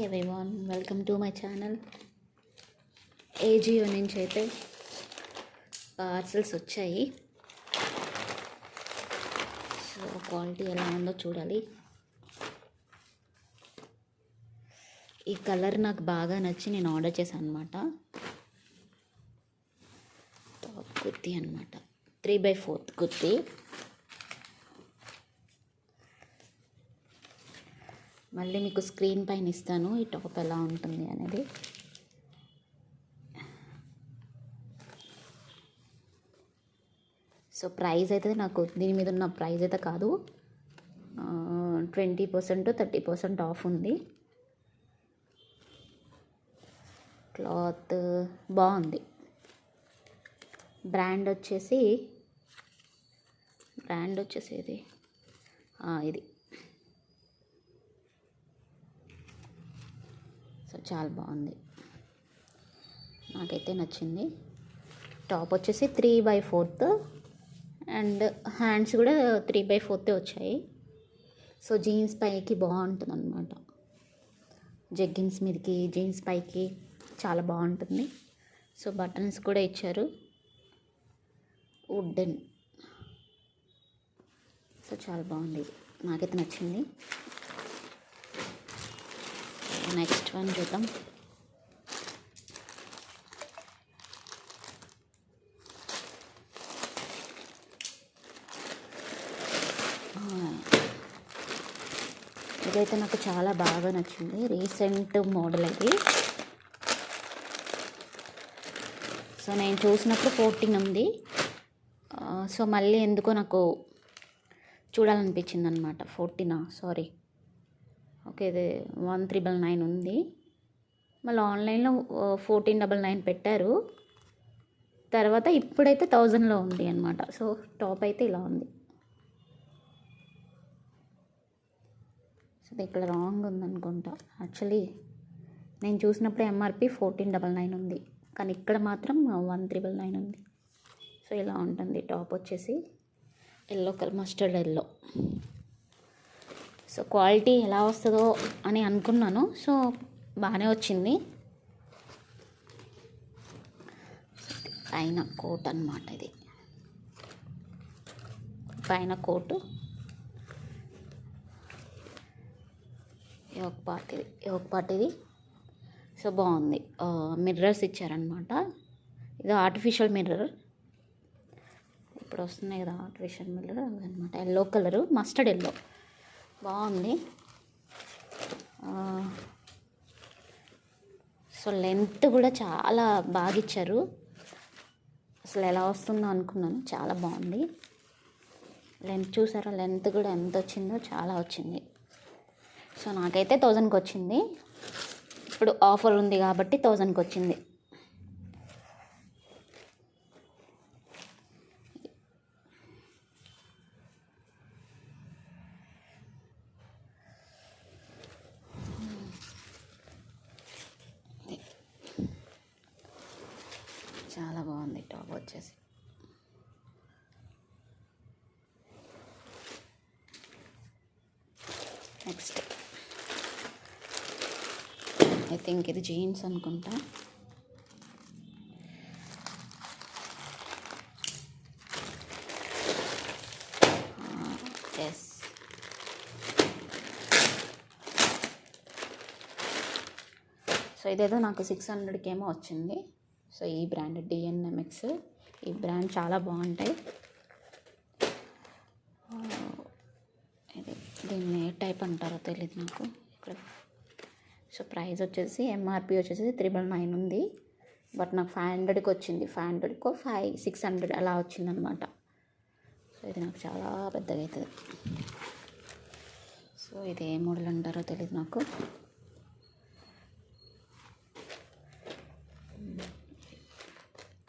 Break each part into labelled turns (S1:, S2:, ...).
S1: Everyone, welcome to my channel. Ajio నుంచి అయితే parcels వచ్చాయి. సో క్వాలిటీ ఎలా ఉందో చూడాలి. ఈ కలర్ నాకు బాగా నచ్చి నేను ఆర్డర్ చేశాను అనమాట. టాప్ కుర్తీ అనమాట, 3/4 కుర్తీ. మళ్ళీ మీకు స్క్రీన్ పైన ఇస్తాను ఈ టాప్ ఎలా ఉంటుంది అనేది. సో ప్రైస్ అయితే నాకు దీని మీద ఉన్న ప్రైస్ అయితే కాదు, 20% 30% ఆఫ్ ఉంది. క్లాత్ బాగుంది. బ్రాండ్ వచ్చేసి ఇది. సో చాలా బాగుంది, నాకైతే నచ్చింది. టాప్ వచ్చేసి 3/4 అండ్ హ్యాండ్స్ కూడా 3/4 వచ్చాయి. సో జీన్స్ పైకి బాగుంటుంది అనమాట. జగ్గిన్స్ మీదకి జీన్స్ పైకి చాలా బాగుంటుంది. సో బటన్స్ కూడా ఇచ్చారు, వుడెన్. సో చాలా బాగుంది, నాకైతే నచ్చింది. నెక్స్ట్ వన్ చూద్దాం. ఇదైతే నాకు చాలా బాగా నచ్చింది, రీసెంట్ మోడల్ అది. సో నేను చూసినప్పుడు 14 ఉంది. సో మళ్ళీ ఎందుకో నాకు చూడాలనిపించింది అనమాట. 14 సారీ, ఓకే, ఇది 1399 ఉంది. మళ్ళీ ఆన్లైన్లో 1499 పెట్టారు. తర్వాత ఇప్పుడైతే 1000లో ఉంది అనమాట. సో టాప్ అయితే ఇలా ఉంది. సో ఇక్కడ రాంగ్ ఉందనుకుంటా. యాక్చువల్లీ నేను చూసినప్పుడు ఎంఆర్పి 1499 ఉంది, కానీ ఇక్కడ మాత్రం 1399 ఉంది. సో ఇలా ఉంటుంది టాప్ వచ్చేసి. Yellow colour, mustard yellow. So quality ఎలా వస్తుందో అని అనుకున్నాను. సో బాగానే వచ్చింది. పైన కోట్ అన్నమాట ఇది. పైన కోటు, యోక్ పార్ట్ ఇది. సో బాగుంది. మిర్రర్స్ ఇచ్చారనమాట. ఇది ఆర్టిఫిషియల్ మిర్రర్. ఇప్పుడు వస్తున్నాయి కదా ఆర్టిఫిషియల్ మిర్రర్ అనమాట. ఎల్లో కలరు, మస్టర్డ్ ఎల్లో, బాగుంది. సో లెంత్ కూడా చాలా బాగా ఇచ్చారు. అసలు ఎలా వస్తుందో అనుకున్నాను, చాలా బాగుంది. లెంత్ చూసారా, లెంత్ కూడా ఎంత వచ్చిందో, చాలా వచ్చింది. సో నాకైతే 1000కి వచ్చింది. ఇప్పుడు ఆఫర్ ఉంది కాబట్టి 1000కి వచ్చింది. చాలా బాగుంది టాప్ వచ్చేసి. నెక్స్ట్ ఐ థింక్ ఇది జీన్స్ అనుకుంటా. ఎస్, సో ఇదేదో నాకు 600కి ఏమో వచ్చింది. సో ఈ బ్రాండ్ DNMX, ఈ బ్రాండ్ చాలా బాగుంటాయి. ఇది దీన్ని ఏ టైప్ అంటారో తెలియదు నాకు ఇక్కడ. సో ప్రైస్ వచ్చేసి ఎంఆర్పి వచ్చేసి 399 ఉంది, బట్ నాకు 500కి వచ్చింది. 500కో 600 అలా వచ్చిందనమాట. సో ఇది నాకు చాలా పెద్దగా అవుతుంది. సో ఇది ఏ మోడల్ అంటారో తెలియదు నాకు.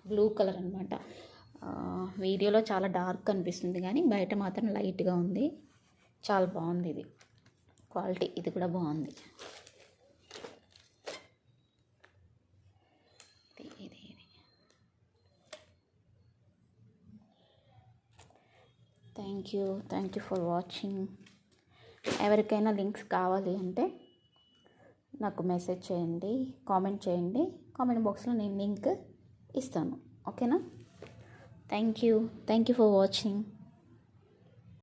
S1: బ్లూ కలర్ అనమాట. వీడియోలో చాలా డార్క్ కనిపిస్తుంది, కానీ బయట మాత్రం లైట్గా ఉంది. చాలా బాగుంది ఇది క్వాలిటీ. ఇది కూడా బాగుంది. Thank you for watching. ఎవరికైనా లింక్స్ కావాలి అంటే నాకు మెసేజ్ చేయండి, కామెంట్ చేయండి. కామెంట్ బాక్స్లో నేను లింక్ ఇస్తాను. ఓకేనా? Thank you for watching.